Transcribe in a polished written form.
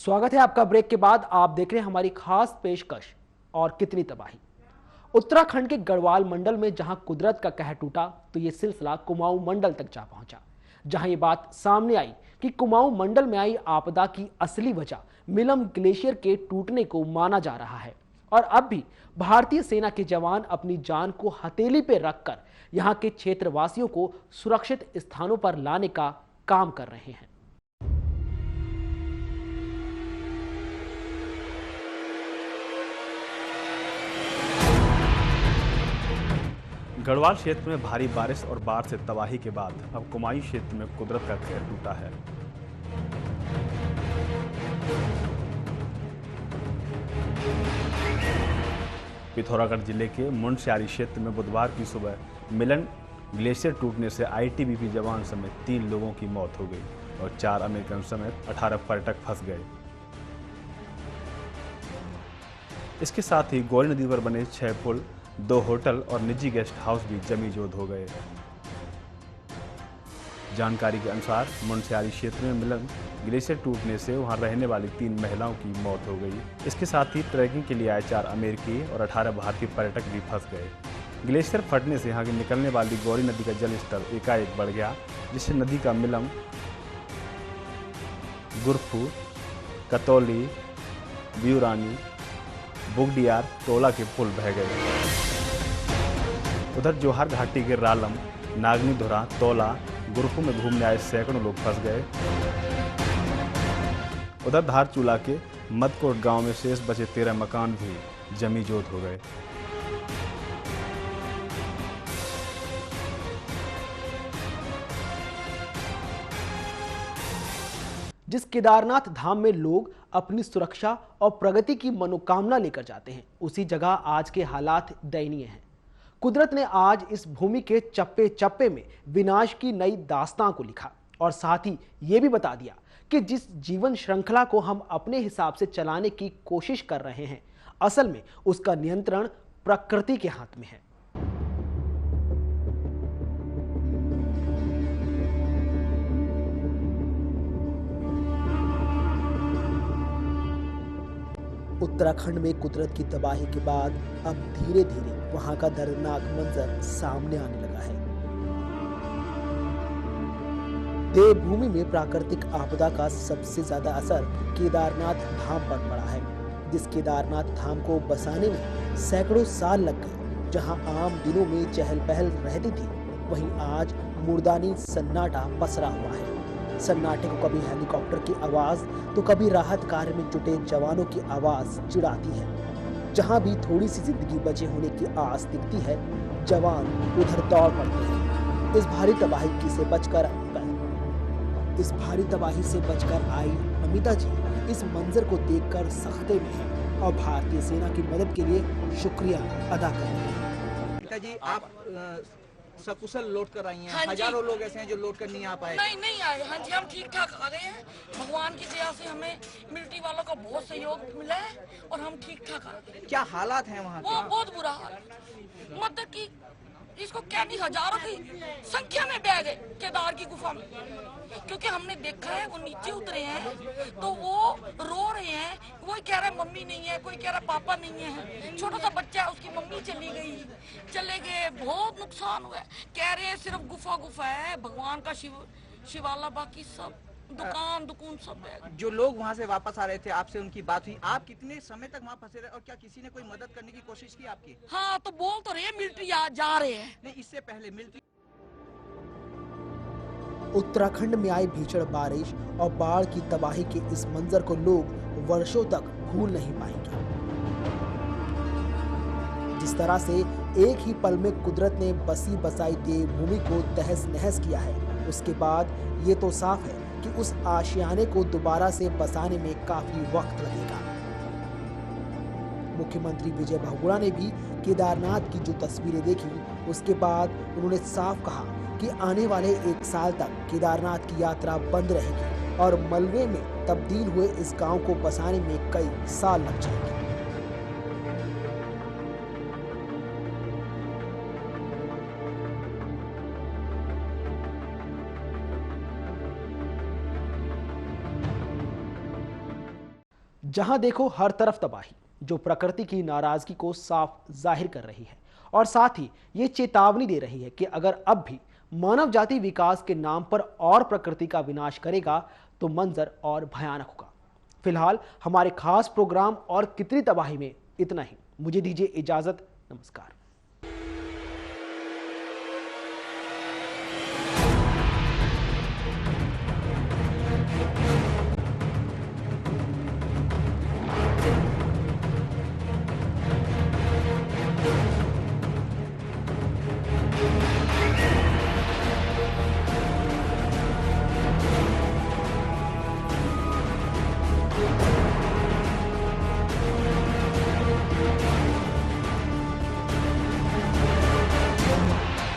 स्वागत है आपका। ब्रेक के बाद आप देख रहे हैं हमारी खास पेशकश और कितनी तबाही। उत्तराखंड के गढ़वाल मंडल में जहां कुदरत का कहर टूटा, तो ये सिलसिला कुमाऊं मंडल तक जा पहुंचा, जहां ये बात सामने आई कि कुमाऊं मंडल में आई आपदा की असली वजह मिलम ग्लेशियर के टूटने को माना जा रहा है। और अब भी भारतीय सेना के जवान अपनी जान को हथेली पे रखकर यहां के क्षेत्रवासियों को सुरक्षित स्थानों पर लाने का काम कर रहे हैं। गढ़वाल क्षेत्र में भारी बारिश और बाढ़ से तबाही के बाद अब कुमाऊं क्षेत्र में कुदरत का कहर टूटा है। पिथौरागढ़ जिले के मुंशियारी क्षेत्र में बुधवार की सुबह मिलन ग्लेशियर टूटने से आईटीबीपी जवान समेत 3 लोगों की मौत हो गई और 4 अमेरिकन समेत 18 पर्यटक फंस गए। इसके साथ ही गौरी नदी पर बने 6 पुल, 2 होटल और निजी गेस्ट हाउस भी जमीजोद हो गए। जानकारी के अनुसार मुंशियारी क्षेत्र में मिलन ग्लेशियर टूटने से वहां रहने वाली 3 महिलाओं की मौत हो गई। इसके साथ ही ट्रैकिंग के लिए आए 4 अमेरिकी और 18 भारतीय पर्यटक भी फंस गए। ग्लेशियर फटने से यहाँ की निकलने वाली गौरी नदी का जल स्तर एकाएक बढ़ गया, जिससे नदी का मिलम, गुरफू, कतौली, ब्यूरानी, बुगडियार टोला के पुल बह गए। उधर जोहार घाटी के रालम, नागनीधुरा, तौला, गुरफू में घूमने आए सैकड़ों लोग फंस गए। उधर धारचूला के मदकोट गांव में शेष बचे 13 मकान भी जमीजोद हो गए। जिस केदारनाथ धाम में लोग अपनी सुरक्षा और प्रगति की मनोकामना लेकर जाते हैं, उसी जगह आज के हालात दयनीय हैं। कुदरत ने आज इस भूमि के चप्पे चप्पे में विनाश की नई दास्तां को लिखा और साथ ही ये भी बता दिया कि जिस जीवन श्रृंखला को हम अपने हिसाब से चलाने की कोशिश कर रहे हैं, असल में उसका नियंत्रण प्रकृति के हाथ में है। उत्तराखंड में कुदरत की तबाही के बाद अब धीरे धीरे वहां का दर्दनाक मंजर सामने आने लगा है। देवभूमि में प्राकृतिक आपदा का सबसे ज्यादा असर केदारनाथ धाम पर पड़ा है। जिस केदारनाथ धाम को बसाने में सैकड़ों साल लग गए, जहां आम दिनों में चहल पहल रहती थी, वहीं आज मुर्दानी सन्नाटा पसरा हुआ है। सन्नाटे को कभी हेलीकॉप्टर की आवाज तो कभी राहत कार्य में जुटे जवानों की आवाज चिढ़ाती है। जहां भी थोड़ी सी जिंदगी बचे होने की आस दिखती है, जवान उधर दौड़ पड़ते हैं। इस भारी तबाही से बचकर आई अमिता जी इस मंजर को देखकर सख्ते में हैं और भारतीय सेना की मदद के लिए शुक्रिया अदा कर रही हैं। अमिता जी, आप सकुशल लौट कर आई हैं। हाँ, हजारों लोग ऐसे हैं जो लौट कर नहीं आ पाए। नहीं आए। हाँ जी, हम ठीक ठाक आ गए हैं। भगवान की दया से हमें मिलिट्री वालों का बहुत सहयोग मिला है और हम ठीक ठाक आ गए। क्या हालात हैं वहाँ के? बहुत बुरा हाल है। मतलब कि इसको क्या नहीं, हजारों की संख्या में बह गए केदार की गुफा में, क्योंकि हमने देखा है वो नीचे उतरे हैं तो वो रो रहे हैं। कोई कह रहा है मम्मी नहीं है, कोई कह रहा है पापा नहीं है। छोटा सा बच्चा है, उसकी मम्मी चले गए, बहुत नुकसान हुआ है। कह रहे हैं सिर्फ गुफा है, भगवान का शिवाला, बाकी सब दुकान सब है। जो लोग वहाँ से वापस आ रहे थे, आपसे उनकी बात हुई? आप कितने समय तक वहाँ फंसे रहे और क्या किसी ने कोई मदद करने की कोशिश की आपकी? हाँ, तो बोल तो रहे मिलिट्री जा रहे हैं। नहीं, इससे पहले मिलिट्री। उत्तराखंड में आई भीषण बारिश और बाढ़ की तबाही के इस मंजर को लोग वर्षों तक भूल नहीं पाएंगे। जिस तरह से एक ही पल में कुदरत ने बसी बसाई देवभूमि को तहस नहस किया है, उसके बाद ये तो साफ है कि उस आशियाने को दोबारा से बसाने में काफी वक्त लगेगा। मुख्यमंत्री विजय बहुगुणा ने भी केदारनाथ की जो तस्वीरें देखी, उसके बाद उन्होंने साफ कहा कि आने वाले 1 साल तक केदारनाथ की यात्रा बंद रहेगी और मलबे में तब्दील हुए इस गांव को बसाने में कई साल लग जाएंगे। जहां देखो हर तरफ तबाही, जो प्रकृति की नाराजगी को साफ जाहिर कर रही है और साथ ही ये चेतावनी दे रही है कि अगर अब भी मानव जाति विकास के नाम पर और प्रकृति का विनाश करेगा तो मंजर और भयानक होगा। फिलहाल हमारे खास प्रोग्राम और कितनी तबाही में इतना ही। मुझे दीजिए इजाजत। नमस्कार।